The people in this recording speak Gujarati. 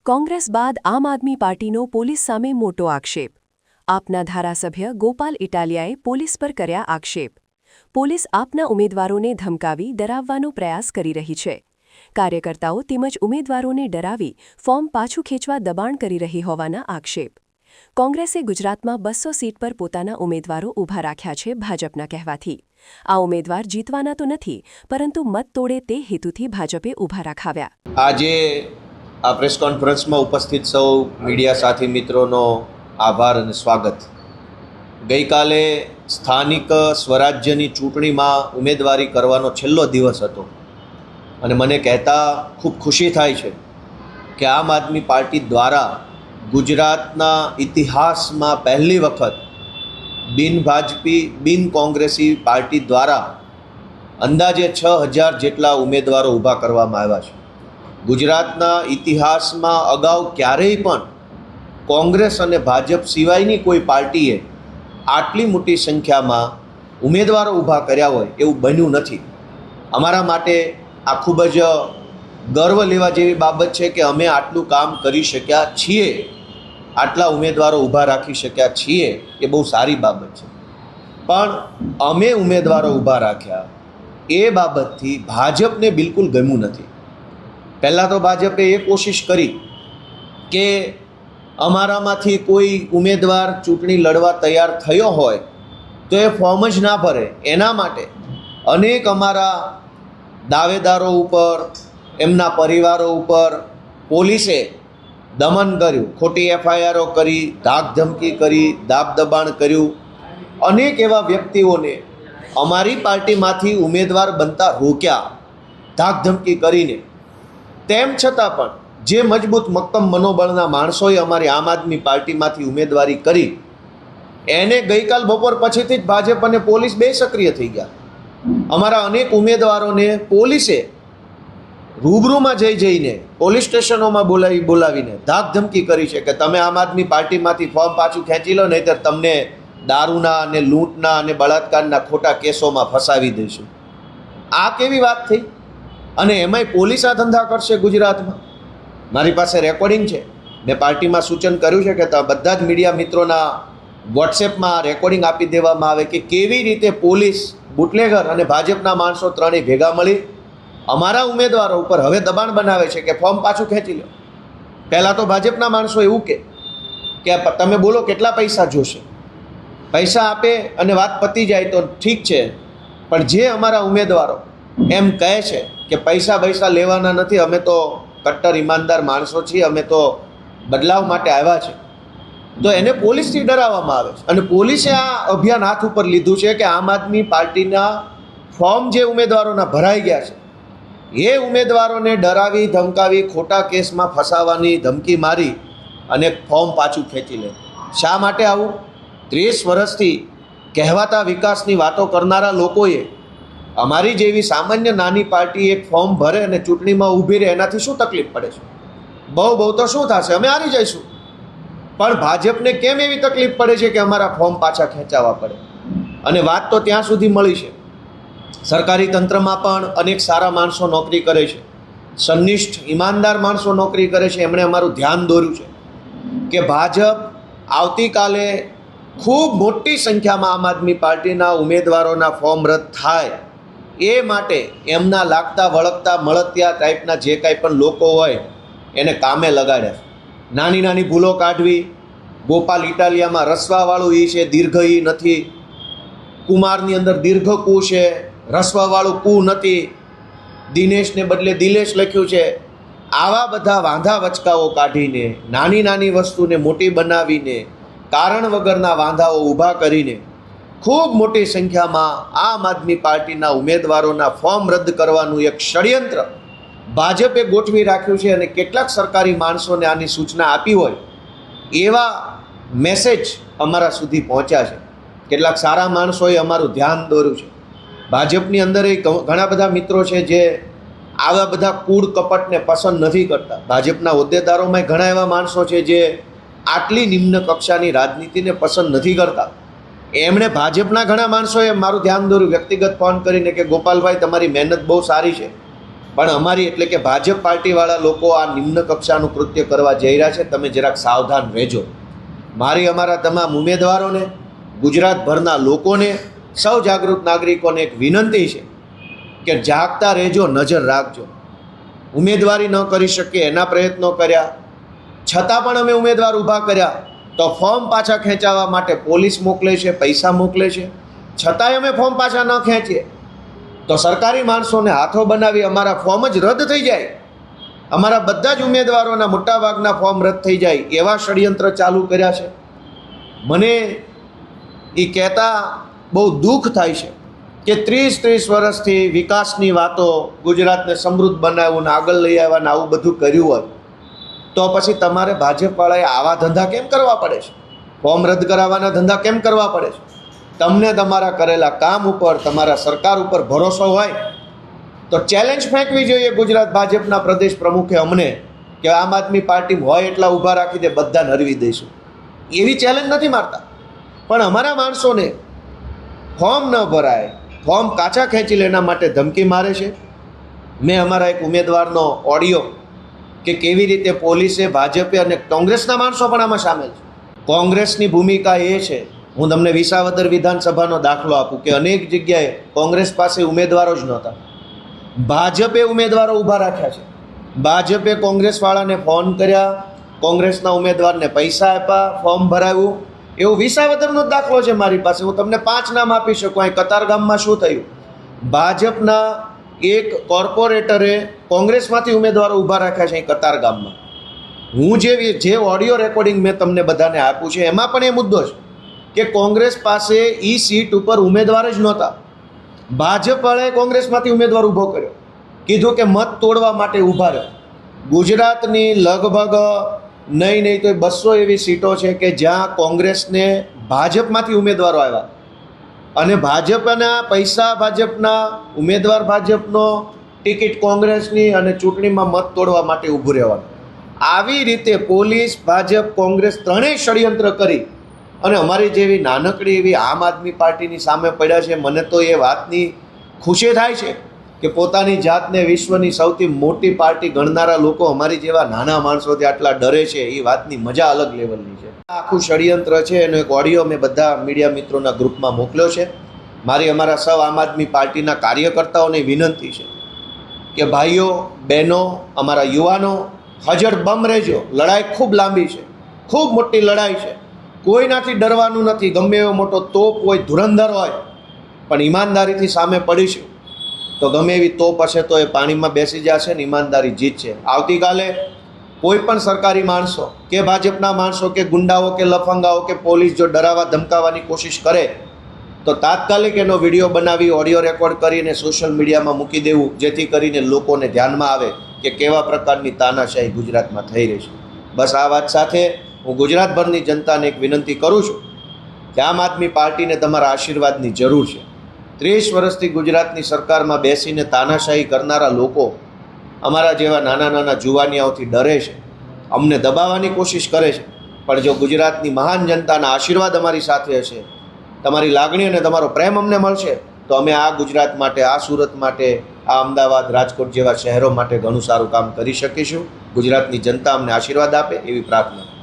કોંગ્રેસ બાદ આમ આદમી પાર્ટીનો પોલીસ સામે મોટો આક્ષેપ. આપના ધારાસભ્ય ગોપાલ ઇટાલિયાએ પોલીસ પર કર્યા આક્ષેપ. પોલીસ આપના ઉમેદવારોને ધમકાવી ડરાવવાનો પ્રયાસ કરી રહી છે. કાર્યકર્તાઓ તેમજ ઉમેદવારોને ડરાવી ફોર્મ પાછું ખેંચવા દબાણ કરી રહી હોવાના આક્ષેપ. કોંગ્રેસે ગુજરાતમાં 200 સીટ પર પોતાના ઉમેદવારો ઊભા રાખ્યા છે ભાજપના કહેવાથી. આ ઉમેદવાર જીતવાના તો નથી, પરંતુ મત તોડે તે હેતુથી ભાજપે ઊભા રાખાવ્યા. આજે આ પ્રેસ કોન્ફરન્સમાં ઉપસ્થિત સૌ મીડિયા સાથી મિત્રોનો આભાર અને સ્વાગત. ગઈકાલે સ્થાનિક સ્વરાજ્યની ચૂંટણીમાં ઉમેદવારી કરવાનો છેલ્લો દિવસ હતો અને મને કહેતા ખૂબ ખુશી થાય છે કે આમ આદમી પાર્ટી દ્વારા ગુજરાતના ઇતિહાસમાં પહેલી વખત બિન ભાજપી બિન કોંગ્રેસી પાર્ટી દ્વારા અંદાજે 6000 જેટલા ઉમેદવારો ઊભા કરવામાં આવ્યા છે. ગુજરાતના ઇતિહાસમાં અગાઉ ક્યારેય પણ કોંગ્રેસ અને ભાજપ સિવાયની કોઈ પાર્ટીએ આટલી મોટી સંખ્યામાં ઉમેદવારો ઊભા કર્યા હોય એવું બન્યું નથી. અમારા માટે આ ખૂબ જ ગર્વ લેવા જેવી બાબત છે કે અમે આટલું કામ કરી શક્યા છીએ, આટલા ઉમેદવારો ઊભા રાખી શક્યા છીએ, એ બહુ સારી બાબત છે. પણ અમે ઉમેદવારો ઊભા રાખ્યા એ બાબતથી ભાજપને બિલકુલ ગમ્યું નથી. પહેલાં તો ભાજપે એ કોશિશ કરી કે અમારામાંથી કોઈ ઉમેદવાર ચૂંટણી લડવા તૈયાર થયો હોય તો એ ફોર્મ જ ના ભરે. એના માટે અનેક અમારા દાવેદારો ઉપર, એમના પરિવારો ઉપર પોલીસે દમન કર્યું, ખોટી એફઆઈઆરો કરી, ધાકધમકી કરી, દાબ દબાણ કર્યું. અનેક એવા વ્યક્તિઓને અમારી પાર્ટીમાંથી ઉમેદવાર બનતા રોક્યા ધાકધમકી કરીને. તેમ છતાં પણ જે મજબૂત મક્કમ મનોબળના માણસોએ અમારી આમ આદમી પાર્ટીમાંથી ઉમેદવારી કરી એને ગઈકાલ બપોર પછીથી જ ભાજપ અને પોલીસ બે સક્રિય થઈ ગયા. અમારા અનેક ઉમેદવારોને પોલીસે રૂબરૂમાં જઈને પોલીસ સ્ટેશનોમાં બોલાવીને ધાકધમકી કરી છે કે તમે આમ આદમી પાર્ટીમાંથી ફોર્મ પાછું ખેંચી લો, નહીંતર તમને દારૂના અને લૂંટના અને બળાત્કારના ખોટા કેસોમાં ફસાવી દઈશું. આ કેવી વાત થઈ? અને એમાંય પોલીસ આ ધંધા કરશે ગુજરાતમાં. મારી પાસે રેકોર્ડિંગ છે. મેં પાર્ટીમાં સૂચન કર્યું છે કે બધા જ મીડિયા મિત્રોના વોટ્સએપમાં રેકોર્ડિંગ આપી દેવામાં આવે કે કેવી રીતે પોલીસ, બુટલેગર અને ભાજપના માણસો ત્રણેય ભેગા મળી અમારા ઉમેદવારો ઉપર હવે દબાણ બનાવે છે કે ફોર્મ પાછું ખેંચી લો. પહેલાં તો ભાજપના માણસો એવું કે તમે બોલો કેટલા પૈસા જોશે, પૈસા આપે અને વાત પતી જાય તો ઠીક છે. પણ જે અમારા ઉમેદવારો એમ કહે છે કે પૈસા લેવાના નથી, અમે તો કટ્ટર ઈમાનદાર માણસો છીએ, અમે તો બદલાવ માટે આવ્યા છે, તો એને પોલીસથી ડરાવવામાં આવે છે. અને પોલીસે આ અભિયાન હાથ ઉપર લીધું છે કે આમ આદમી પાર્ટીના ફોર્મ જે ઉમેદવારોના ભરાઈ ગયા છે એ ઉમેદવારોને ડરાવી ધમકાવી ખોટા કેસમાં ફસાવાની ધમકી મારી અને ફોર્મ પાછું ખેંચી લે. શા માટે આવું? 30 વર્ષથી કહેવાતા વિકાસની વાતો કરનારા લોકોએ અમારી જેવી સામાન્ય નાની પાર્ટી એક ફોર્મ ભરે અને ચૂંટણીમાં ઊભી રહે એનાથી શું તકલીફ પડે છે? બહુ તો શું થશે, અમે હારી જઈશું. પણ ભાજપને કેમ એવી તકલીફ પડે છે કે અમારા ફોર્મ પાછા ખેંચાવા પડે? અને વાત તો ત્યાં સુધી મળી છે, સરકારી તંત્રમાં પણ અનેક સારા માણસો નોકરી કરે છે, સંનિષ્ઠ ઈમાનદાર માણસો નોકરી કરે છે. એમણે અમારું ધ્યાન દોર્યું છે કે ભાજપ આવતીકાલે ખૂબ મોટી સંખ્યામાં આમ આદમી પાર્ટીના ઉમેદવારોના ફોર્મ રદ થાય એ માટે એમના લાગતા વળગતા મળતિયા ટાઈપના જે કાંઈ પણ લોકો હોય એને કામે લગાડ્યા. નાની ભૂલો કાઢવી. ગોપાલ ઇટાલિયામાં રસવાવાળું ઈ છે, દીર્ઘ ઈ નથી. કુમારની અંદર દીર્ઘ કુ છે, રસવાવાળું કુ નથી. દિનેશને બદલે દિલેશ લખ્યું છે. આવા બધા વાંધા વચકાઓ કાઢીને, નાની વસ્તુને મોટી બનાવીને, કારણ વગરના વાંધાઓ ઊભા કરીને ખૂબ મોટી સંખ્યામાં આમ આદમી પાર્ટીના ઉમેદવારોના ફોર્મ રદ કરવાનું એક ષડયંત્ર ભાજપે ગોઠવી રાખ્યું છે. અને કેટલાક સરકારી માણસોને આની સૂચના આપી હોય એવા મેસેજ અમારા સુધી પહોંચ્યા છે. કેટલાક સારા માણસોએ અમારું ધ્યાન દોર્યું છે. ભાજપની અંદર એ ઘણા બધા મિત્રો છે જે આવા બધા કૂડ કપટને પસંદ નથી કરતા. ભાજપના હોદ્દેદારોમાં ઘણા એવા માણસો છે જે આટલી નિમ્ન કક્ષાની રાજનીતિને પસંદ નથી કરતા. એમણે ભાજપના ઘણા માણસોએ મારું ધ્યાન દોર્યું, વ્યક્તિગત ફોન કરીને કે ગોપાલભાઈ તમારી મહેનત બહુ સારી છે, પણ અમારી એટલે કે ભાજપ પાર્ટીવાળા લોકો આ નિમ્ન કક્ષાનું કૃત્ય કરવા જઈ રહ્યા છે. તમે જરાક સાવધાન રહેજો. મારી અમારા તમામ ઉમેદવારોને, ગુજરાતભરના લોકોને, સૌ જાગૃત નાગરિકોને એક વિનંતી છે કે જાગતા રહેજો, નજર રાખજો. ઉમેદવારી ન કરી શકીએ એના પ્રયત્નો કર્યા, છતાં પણ અમે ઉમેદવાર ઊભા કર્યા તો ફોર્મ પાછા ખેંચાવવા માટે પોલીસ મોકલે છે, પૈસા મોકલે છે, છતાંય અમે ફોર્મ પાછા ન ખેંચીએ તો સરકારી માણસોને હાથો બનાવી અમારા ફોર્મ જ રદ થઈ જાય, અમારા બધા જ ઉમેદવારોના મોટાભાગના ફોર્મ રદ થઈ જાય એવા ષડયંત્ર ચાલુ કર્યા છે. મને એ કહેતા બહુ દુઃખ થાય છે કે 30 વર્ષથી વિકાસની વાતો, ગુજરાતને સમૃદ્ધ બનાવવું ને આગળ લઈ આવ્યા ને આવું બધું કર્યું હોય તો પછી તમારે ભાજપવાળાએ આવા ધંધા કેમ કરવા પડે છે? ફોર્મ રદ કરાવવાના ધંધા કેમ કરવા પડે છે? તમને તમારા કરેલા કામ ઉપર, તમારા સરકાર ઉપર ભરોસો હોય તો ચેલેન્જ ફેંકવી જોઈએ ગુજરાત ભાજપના પ્રદેશ પ્રમુખે અમને કે આમ આદમી પાર્ટી હોય એટલા ઊભા રાખી દે, બધાને હરવી દઈશું. એવી ચેલેન્જ નથી મારતા, પણ અમારા માણસોને ફોર્મ ન ભરાય, ફોર્મ કાચા ખેંચી લે એના માટે ધમકી મારે છે. મેં અમારા એક ઉમેદવારનો ઓડિયો કે કેવી રીતે પોલીસે, ભાજપે અને કોંગ્રેસના માણસો પણ આમાં સામેલ છે. કોંગ્રેસની ભૂમિકા એ છે, હું તમને વિસાવદર વિધાનસભાનો દાખલો આપું કે અનેક જગ્યાએ કોંગ્રેસ પાસે ઉમેદવારો જ નહોતા, ભાજપે ઉમેદવારો ઊભા રાખ્યા છે. ભાજપે કોંગ્રેસવાળાને ફોન કર્યા, કોંગ્રેસના ઉમેદવારને પૈસા આપ્યા, ફોર્મ ભરાવ્યું. એવો વિસાવદરનો દાખલો છે મારી પાસે. હું તમને 5 નામ આપી શકું. અહીં કતારગામમાં શું થયું? ભાજપના એક કોર્પોરેટરે કોંગ્રેસમાંથી ઉમેદવારો ઊભા રાખ્યા છે અહીં કતારગામમાં. હું જે ઓડિયો રેકોર્ડિંગ મેં તમને બધાને આપ્યું છે એમાં પણ એ મુદ્દો છે કે કોંગ્રેસ પાસે એ સીટ ઉપર ઉમેદવાર જ નહોતા. ભાજપવાળાએ કોંગ્રેસમાંથી ઉમેદવાર ઊભો કર્યો, કીધું કે મત તોડવા માટે ઊભા રહ્યો. ગુજરાતની લગભગ નહીં તો 200 એવી સીટો છે કે જ્યાં કોંગ્રેસને ભાજપમાંથી ઉમેદવારો આવ્યા અને ભાજપના પૈસા ભાજપના, ઉમેદવાર ભાજપનો, ટિકિટ કોંગ્રેસની અને ચૂંટણીમાં મત તોડવા માટે ઊભું રહેવાનું. આવી રીતે પોલીસ, ભાજપ, કોંગ્રેસ ત્રણેય ષડયંત્ર કરી અને અમારી જેવી નાનકડી એવી આમ આદમી પાર્ટીની સામે પડ્યા છે. મને તો એ વાતની ખુશી થાય છે કે પોતાની જાતને વિશ્વની સૌથી મોટી પાર્ટી ગણનારા લોકો અમારી જેવા નાના માણસોથી આટલા ડરે છે. એ વાતની મજા અલગ લેવલની છે. આખું ષડયંત્ર છે એનો એક ઓડિયો મેં બધા મીડિયા મિત્રોના ગ્રુપમાં મોકલ્યો છે. મારી અમારા સૌ આમ આદમી પાર્ટીના કાર્યકર્તાઓને વિનંતી છે કે ભાઈઓ, બહેનો, અમારા યુવાનો, હજર બમ રહેજો. લડાઈ ખૂબ લાંબી છે, ખૂબ મોટી લડાઈ છે. કોઈનાથી ડરવાનું નથી. ગમે એવો મોટો તોપ હોય, ધુરંધર હોય, પણ ઈમાનદારીથી સામે પડીશું તો ગમે એવી તોપ હશે તો એ પાણીમાં બેસી જશે ને ઈમાનદારી જીતશે. આવતીકાલે કોઈ પણ સરકારી માણસો કે ભાજપના માણસો કે ગુંડાઓ કે લફંગાઓ કે પોલીસ જો ડરાવવા ધમકાવવાની કોશિશ કરે તો તાત્કાલિક એનો વિડીયો બનાવી, ઓડિયો રેકોર્ડ કરીને સોશિયલ મીડિયામાં મૂકી દેવું, જેથી કરીને લોકોને ધ્યાનમાં આવે કે કેવા પ્રકારની તાનાશાહી ગુજરાતમાં થઈ રહી છે. બસ આ વાત સાથે હું ગુજરાતભરની જનતાને એક વિનંતી કરું છું કે આમ આદમી પાર્ટીને તમારા આશીર્વાદની જરૂર છે. 30 વર્ષથી ગુજરાતની સરકારમાં બેસીને તાનાશાહી કરનારા લોકો અમારા જેવા નાના નાના જુવાનિયાઓથી ડરે છે, અમને દબાવવાની કોશિશ કરે છે. પણ જો ગુજરાતની મહાન જનતાના આશીર્વાદ અમારી સાથે હશે, તમારી લાગણી અને તમારો પ્રેમ અમને મળશે તો અમે આ ગુજરાત માટે, આ સુરત માટે, આ અમદાવાદ, રાજકોટ જેવા શહેરો માટે ઘણું સારું કામ કરી શકીશું. ગુજરાતની જનતા અમને આશીર્વાદ આપે એવી પ્રાર્થના.